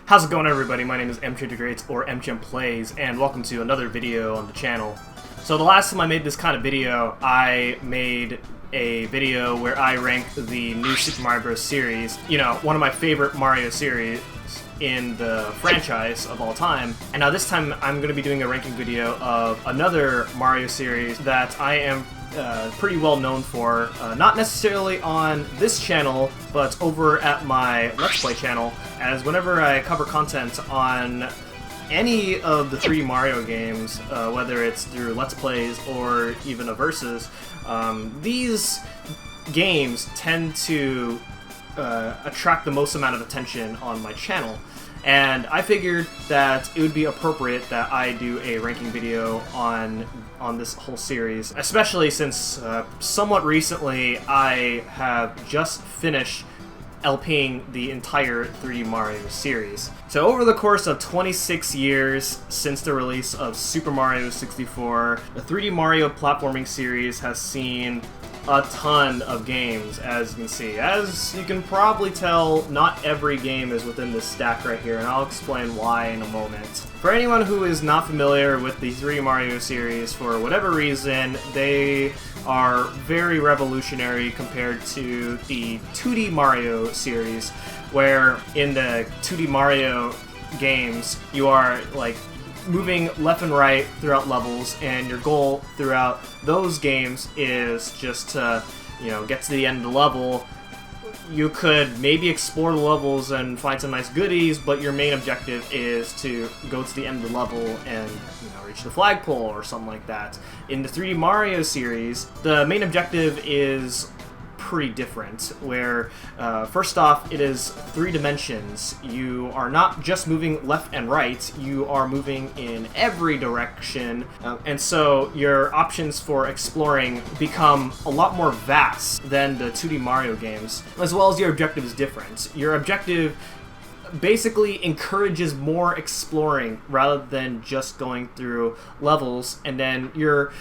How's it going, everybody? My name is MTraderGreats or MChimPlays, and welcome to another video on the channel. So the last time I made this kind of video, I made a video where I ranked the new Super Mario Bros. Series, you know, one of my favorite Mario series in the franchise of all time. And now this time I'm going to be doing a ranking video of another Mario series that I am pretty well known for, not necessarily on this channel, but over at my Let's Play channel, as whenever I cover content on any of the 3D Mario games, whether it's through Let's Plays or even a Versus, these games tend to attract the most amount of attention on my channel. And I figured that it would be appropriate that I do a ranking video on this whole series, especially since somewhat recently I have just finished LPing the entire 3D Mario series. So over the course of 26 years since the release of Super Mario 64, the 3D Mario platforming series has seen a ton of games, as you can see. As you can probably tell, not every game is within this stack right here, and I'll explain why in a moment. For anyone who is not familiar with the 3D Mario series, for whatever reason, they are very revolutionary compared to the 2D Mario series, where in the 2D Mario games, you are like moving left and right throughout levels, and your goal throughout those games is just to, you know, get to the end of the level. You could maybe explore the levels and find some nice goodies, but your main objective is to go to the end of the level and, you know, reach the flagpole or something like that. In the 3D Mario series, the main objective is pretty different, where first off, it is 3 dimensions. You are not just moving left and right, you are moving in every direction, and so your options for exploring become a lot more vast than the 2D Mario games, as well as your objective is different. Your objective basically encourages more exploring rather than just going through levels, and then you're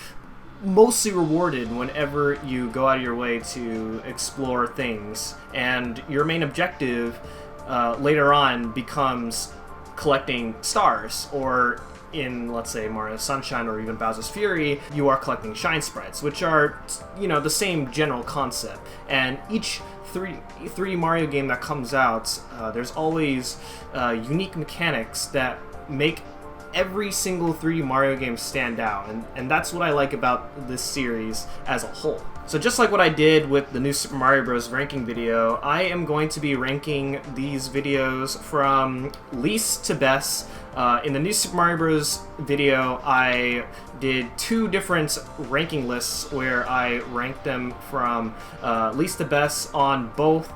mostly rewarded whenever you go out of your way to explore things, and your main objective later on becomes collecting stars, or in, let's say, Mario Sunshine or even Bowser's Fury, you are collecting shine sprites, which are, you know, the same general concept. And each 3D Mario game that comes out, there's always unique mechanics that make every single 3D Mario game stand out, and that's what I like about this series as a whole. So just like what I did with the new Super Mario Bros. Ranking video, I am going to be ranking these videos from least to best. In the new Super Mario Bros. Video, I did 2 different ranking lists where I ranked them from least to best on both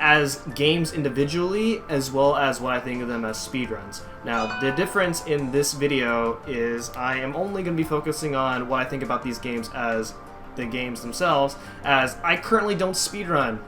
as games individually, as well as what I think of them as speedruns. Now, the difference in this video is I am only going to be focusing on what I think about these games as the games themselves, as I currently don't speedrun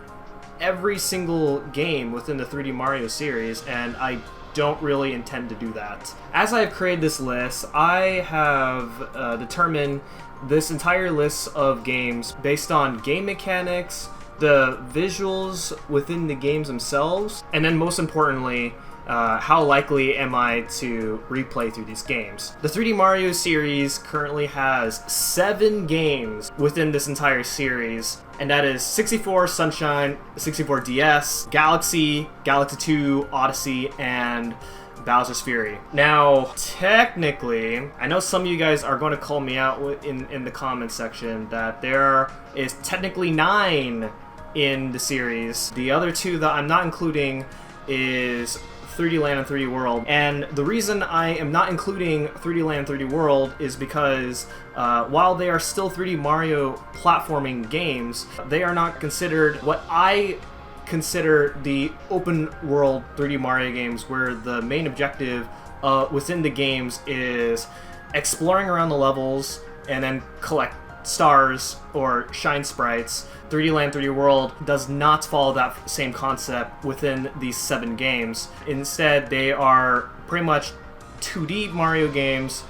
every single game within the 3D Mario series, and I don't really intend to do that. As I've created this list, I have determined this entire list of games based on game mechanics, the visuals within the games themselves, and then most importantly, how likely am I to replay through these games. The 3D Mario series currently has 7 games within this entire series, and that is 64 Sunshine, 64 DS, Galaxy, Galaxy 2, Odyssey, and Bowser's Fury. Now, technically, I know some of you guys are going to call me out in the comments section that there is technically 9 in the series. The other 2 that I'm not including is 3D Land and 3D World, and the reason I am not including 3D Land and 3D World is because while they are still 3D Mario platforming games, they are not considered what I consider the open world 3D Mario games, where the main objective within the games is exploring around the levels and then collect stars or shine sprites. 3D Land 3D World does not follow that same concept within these 7 games. Instead, they are pretty much 2D Mario games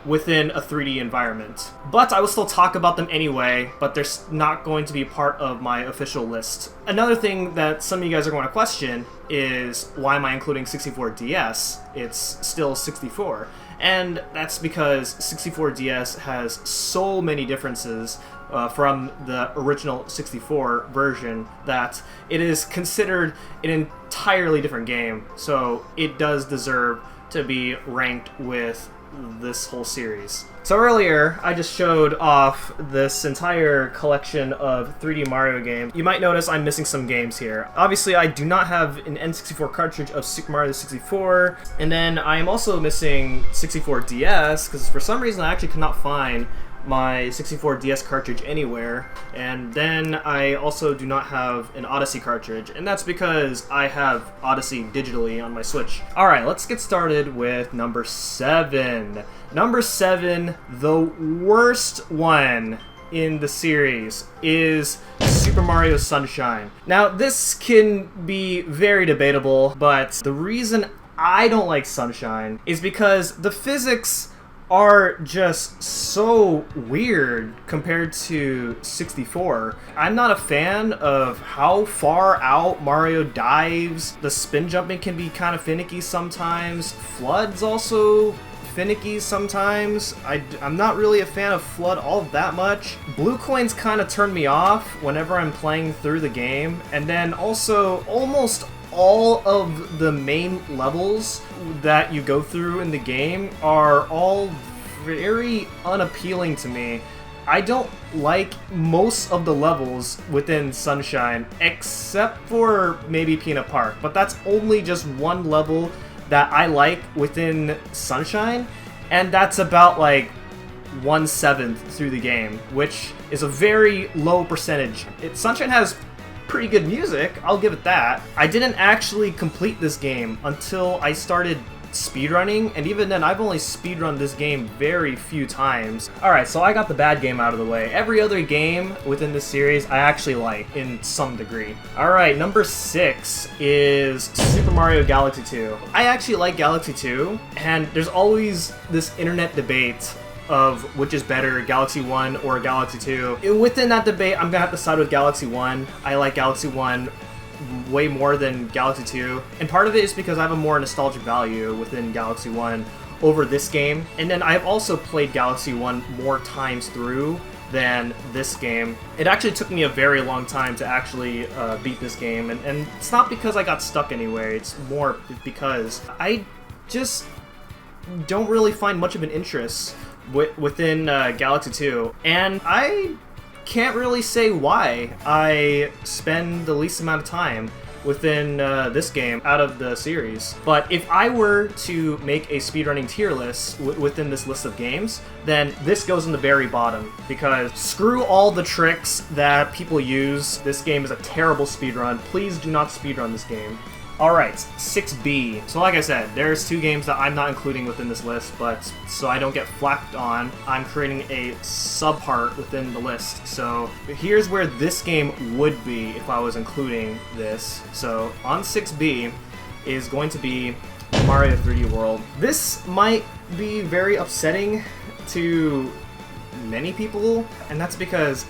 within a 3D environment. But I will still talk about them anyway, but they're not going to be part of my official list. Another thing that some of you guys are going to question is, why am I including 64DS? It's still 64. And that's because 64DS has so many differences from the original 64 version that it is considered an entirely different game. So it does deserve to be ranked with this whole series. So earlier, I just showed off this entire collection of 3D Mario games. You might notice I'm missing some games here. Obviously, I do not have an N64 cartridge of Super Mario 64, and then I am also missing 64DS, because for some reason I actually could not find my 64DS cartridge anywhere, and then I also do not have an Odyssey cartridge, and that's because I have Odyssey digitally on my Switch. Alright, let's get started with number 7. Number 7, the worst one in the series, is Super Mario Sunshine. Now, this can be very debatable, but the reason I don't like Sunshine is because the physics are just so weird compared to 64. I'm not a fan of how far out Mario dives. The spin jumping can be kind of finicky sometimes. Flood's also finicky sometimes. I'm not really a fan of Flood all that much. Blue coins kind of turn me off whenever I'm playing through the game. And then also, almost all of the main levels that you go through in the game are all very unappealing to me. I don't like most of the levels within Sunshine, except for maybe Peanut Park, but that's only just one level that I like within Sunshine, and that's about like 1/7 through the game, which is a very low percentage. Sunshine has pretty good music, I'll give it that. I didn't actually complete this game until I started speedrunning, and even then I've only speedrun this game very few times. Alright, so I got the bad game out of the way. Every other game within this series I actually like in some degree. Alright, number 6 is Super Mario Galaxy 2. I actually like Galaxy 2, and there's always this internet debate of which is better, Galaxy 1 or Galaxy 2. Within that debate, I'm gonna have to side with Galaxy 1. I like Galaxy 1 way more than Galaxy 2, and part of it is because I have a more nostalgic value within Galaxy 1 over this game. And then I've also played Galaxy 1 more times through than this game. It actually took me a very long time to actually beat this game, and it's not because I got stuck anywhere, it's more because I just don't really find much of an interest within Galaxy 2, and I can't really say why I spend the least amount of time within this game out of the series. But if I were to make a speedrunning tier list within this list of games, then this goes in the very bottom, because screw all the tricks that people use. This game is a terrible speedrun. Please do not speedrun this game. Alright, 6B. So like I said, there's 2 games that I'm not including within this list, but so I don't get flacked on, I'm creating a subpart within the list. So here's where this game would be if I was including this. So on 6B is going to be Mario 3D World. This might be very upsetting to many people, and that's because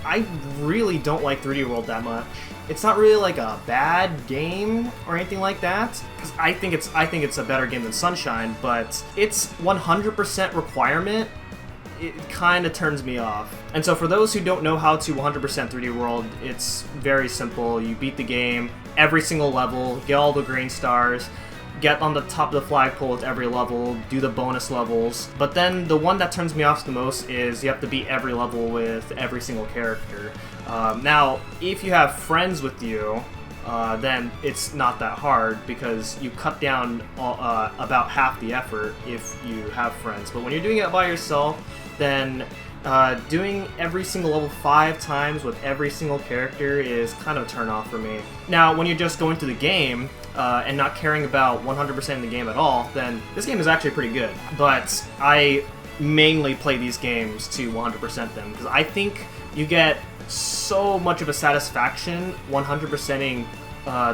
I really don't like 3D World that much. It's not really like a bad game or anything like that, because I think it's a better game than Sunshine, but its 100% requirement, it kind of turns me off. And so for those who don't know how to 100% 3D World, it's very simple. You beat the game, every single level, get all the green stars, get on the top of the flagpole with every level, do the bonus levels. But then the one that turns me off the most is you have to beat every level with every single character. Now, if you have friends with you, then it's not that hard, because you cut down about half the effort if you have friends. But when you're doing it by yourself, then doing every single level 5 times with every single character is kind of a turn off for me. Now, when you're just going through the game and not caring about 100% in the game at all, then this game is actually pretty good. But I mainly play these games to 100% them, because I think you get so much of a satisfaction 100%ing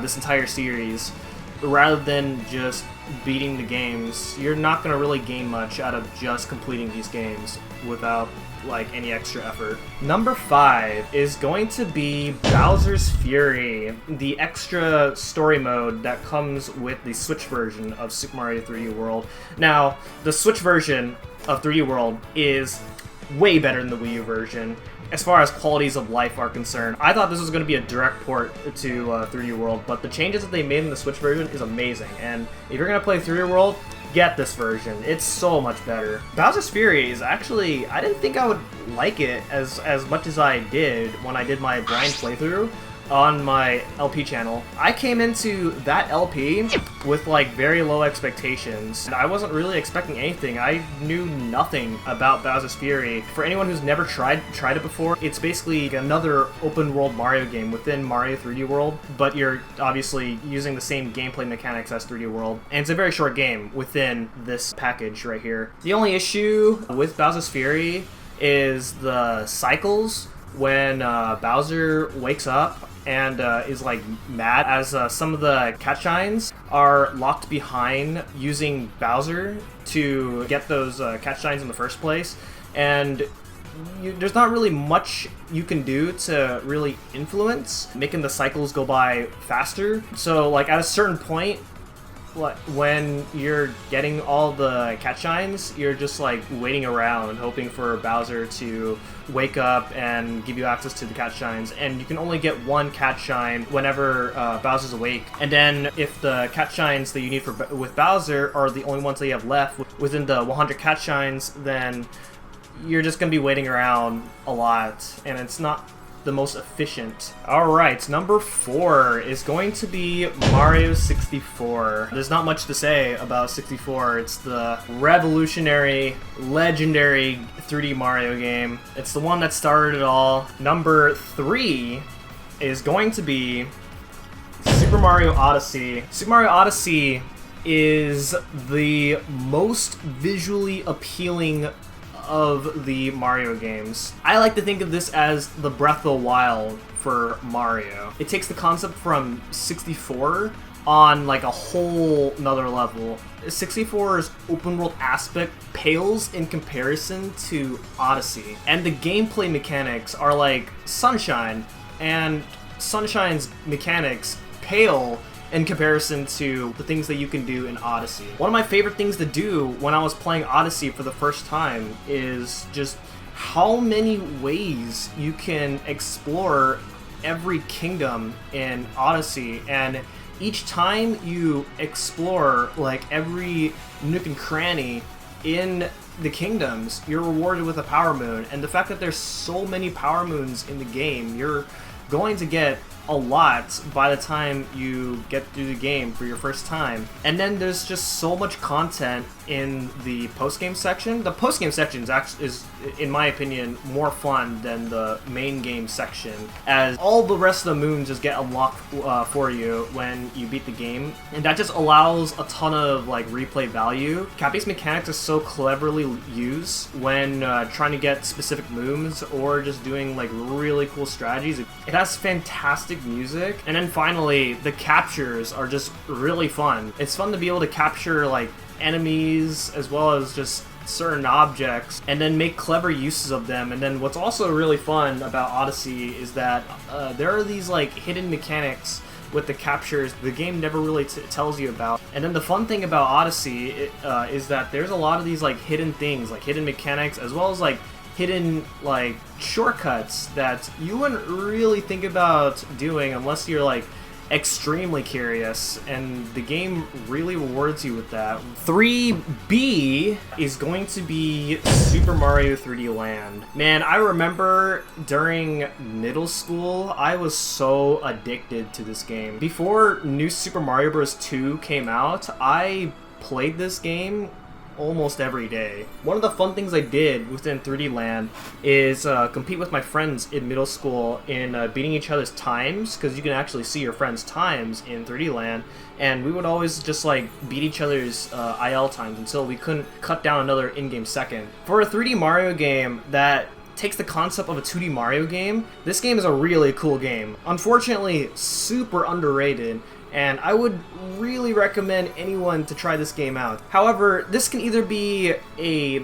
this entire series rather than just beating the games, you're not going to really gain much out of just completing these games without like any extra effort. Number 5 is going to be Bowser's Fury, the extra story mode that comes with the Switch version of Super Mario 3D World. Now, the Switch version of 3D World is way better than the Wii U version as far as qualities of life are concerned. I thought this was going to be a direct port to 3D World, but the changes that they made in the Switch version is amazing, and if you're going to play 3D World, get this version. It's so much better. Bowser's Fury is actually, I didn't think I would like it as much as I did when I did my blind playthrough on my LP channel. I came into that LP with like very low expectations, and I wasn't really expecting anything. I knew nothing about Bowser's Fury. For anyone who's never tried it before, it's basically another open world Mario game within Mario 3D World, but you're obviously using the same gameplay mechanics as 3D World, and it's a very short game within this package right here. The only issue with Bowser's Fury is the cycles when Bowser wakes up and is like mad, as some of the cat shines are locked behind using Bowser to get those cat shines in the first place, and there's not really much you can do to really influence making the cycles go by faster. So like at a certain point, when you're getting all the cat shines, you're just like waiting around hoping for Bowser to wake up and give you access to the cat shines, and you can only get one cat shine whenever Bowser's awake. And then if the cat shines that you need with Bowser are the only ones that you have left within the 100 cat shines, then you're just gonna be waiting around a lot, and it's not the most efficient. Alright, number 4 is going to be Mario 64. There's not much to say about 64. It's the revolutionary, legendary 3D Mario game. It's the one that started it all. Number 3 is going to be Super Mario Odyssey. Super Mario Odyssey is the most visually appealing of the Mario games. I like to think of this as the Breath of the Wild for Mario. It takes the concept from 64 on like a whole nother level. 64's open world aspect pales in comparison to Odyssey, and the gameplay mechanics are like Sunshine, and Sunshine's mechanics pale in comparison to the things that you can do in Odyssey. One of my favorite things to do when I was playing Odyssey for the first time is just how many ways you can explore every kingdom in Odyssey, and each time you explore like every nook and cranny in the kingdoms, you're rewarded with a power moon. And the fact that there's so many power moons in the game, you're going to get a lot by the time you get through the game for your first time. And then there's just so much content in the post-game section. The post-game section is, in my opinion, more fun than the main game section, as all the rest of the moons just get unlocked for you when you beat the game, and that just allows a ton of like replay value. Cappy's mechanics are so cleverly used when trying to get specific moves or just doing like really cool strategies. It has fantastic music, and then finally the captures are just really fun. It's fun to be able to capture like enemies as well as just certain objects and then make clever uses of them. And then what's also really fun about Odyssey is that there are these like hidden mechanics with the captures the game never really tells you about. And then the fun thing about Odyssey is that there's a lot of these like hidden things, like hidden mechanics, as well as like hidden like shortcuts that you wouldn't really think about doing unless you're like extremely curious, and the game really rewards you with that. 3B is going to be Super Mario 3D Land. Man, I remember during middle school, I was so addicted to this game. Before New Super Mario Bros. 2 came out, I played this game almost every day. One of the fun things I did within 3D Land is compete with my friends in middle school in beating each other's times, because you can actually see your friends' times in 3D Land, and we would always just like beat each other's IL times until we couldn't cut down another in-game second. For a 3D Mario game that takes the concept of a 2D Mario game, this game is a really cool game. Unfortunately, super underrated, and I would really recommend anyone to try this game out. However, this can either be a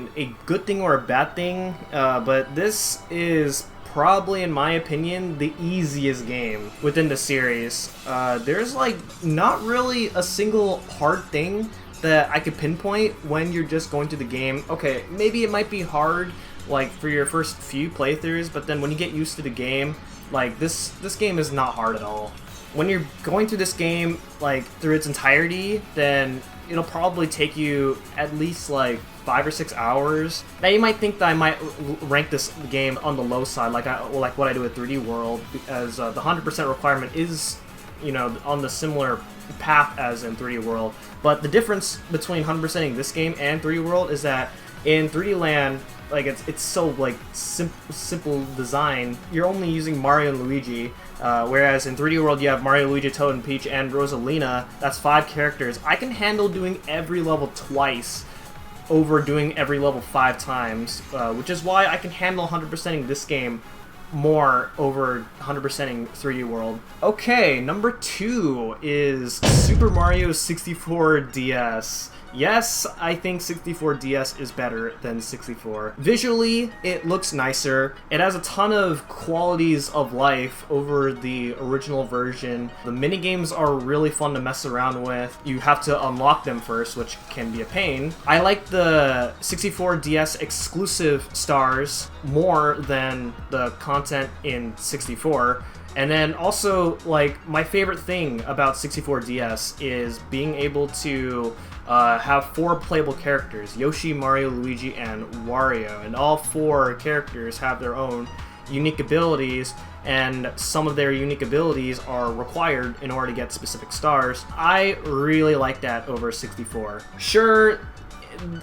good thing or a bad thing, but this is probably, in my opinion, the easiest game within the series. There's like not really a single hard thing that I could pinpoint when you're just going through the game. Okay, maybe it might be hard like for your first few playthroughs, but then when you get used to the game, like this game is not hard at all. When you're going through this game like through its entirety, then it'll probably take you at least like 5 or 6 hours. Now you might think that I might rank this game on the low side, like what I do with 3D World, as the 100% requirement is, you know, on the similar path as in 3D World. But the difference between 100%ing this game and 3D World is that in 3D Land, like it's so like simple design. You're only using Mario and Luigi, whereas in 3D World you have Mario, Luigi, Toad, and Peach, and Rosalina. That's 5 characters. I can handle doing every level twice over doing every level 5 times, which is why I can handle 100%ing this game more over 100%ing 3D World. Okay, number 2 is Super Mario 64 DS. Yes, I think 64 DS is better than 64. Visually, it looks nicer. It has a ton of qualities of life over the original version. The minigames are really fun to mess around with. You have to unlock them first, which can be a pain. I like the 64 DS exclusive stars more than the content in 64. And then also, like, my favorite thing about 64 DS is being able to have 4 playable characters: Yoshi, Mario, Luigi, and Wario. And all 4 characters have their own unique abilities, and some of their unique abilities are required in order to get specific stars. I really like that over 64. Sure,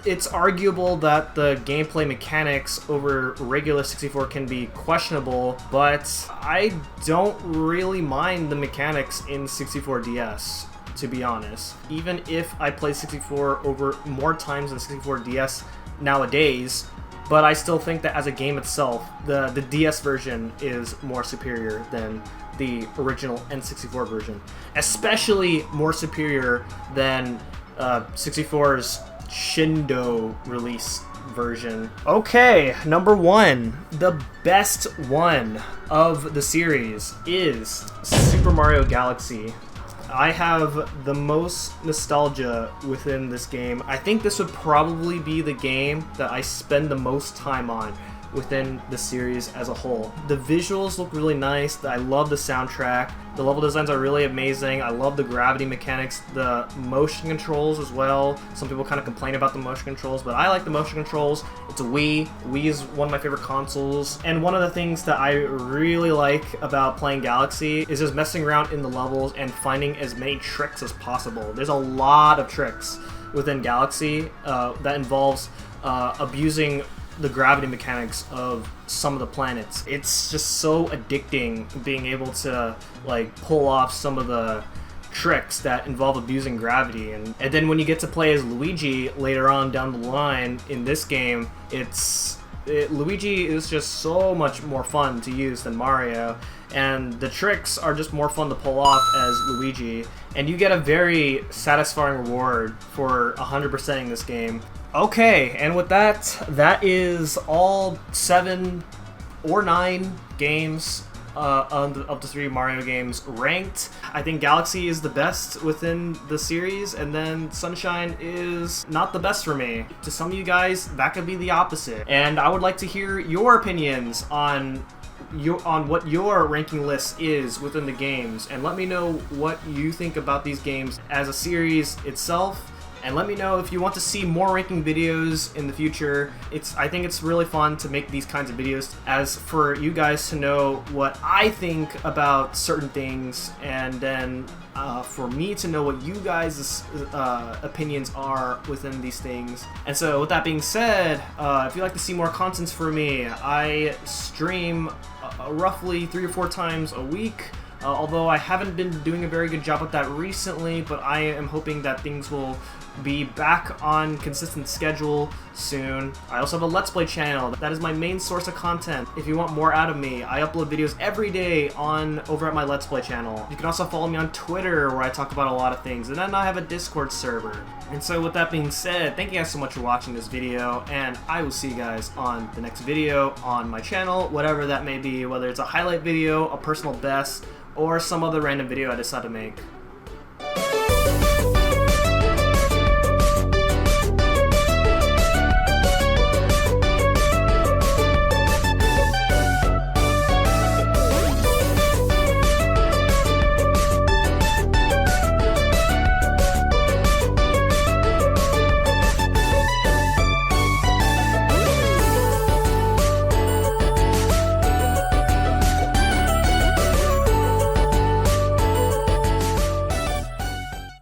it's arguable that the gameplay mechanics over regular 64 can be questionable, but I don't really mind the mechanics in 64 DS, to be honest. Even if I play 64 over more times than 64 DS nowadays, but I still think that as a game itself, the DS version is more superior than the original N64 version. Especially more superior than 64's Shindo release version. Okay, number 1. The best one of the series is Super Mario Galaxy. I have the most nostalgia within this game. I think this would probably be the game that I spend the most time on within the series as a whole. The visuals look really nice. I love the soundtrack. The level designs are really amazing. I love the gravity mechanics, the motion controls as well. Some people kind of complain about the motion controls, but I like the motion controls. It's a Wii. Wii is one of my favorite consoles. And one of the things that I really like about playing Galaxy is just messing around in the levels and finding as many tricks as possible. There's a lot of tricks within Galaxy that involves abusing the gravity mechanics of some of the planets. It's just so addicting being able to like pull off some of the tricks that involve abusing gravity, and then when you get to play as Luigi later on down the line in this game, Luigi is just so much more fun to use than Mario, and the tricks are just more fun to pull off as Luigi, and you get a very satisfying reward for 100%ing this game. Okay, and with that is all 7 or 9 games of the 3 Mario games ranked. I think Galaxy is the best within the series, and then Sunshine is not the best for me. To some of you guys, that could be the opposite. And I would like to hear your opinions on what your ranking list is within the games, and let me know what you think about these games as a series itself. And let me know if you want to see more ranking videos in the future. I think it's really fun to make these kinds of videos, as for you guys to know what I think about certain things, and then for me to know what you guys' opinions are within these things. And so with that being said, if you'd like to see more content from me, I stream roughly 3 or 4 times a week. Although I haven't been doing a very good job with that recently, but I am hoping that things will be back on consistent schedule soon. I also have a Let's Play channel. That is my main source of content. If you want more out of me, I upload videos every day over at my Let's Play channel. You can also follow me on Twitter, where I talk about a lot of things, and then I have a Discord server. And so with that being said, thank you guys so much for watching this video, and I will see you guys on the next video on my channel, whatever that may be, whether it's a highlight video, a personal best, or some other random video I decide to make.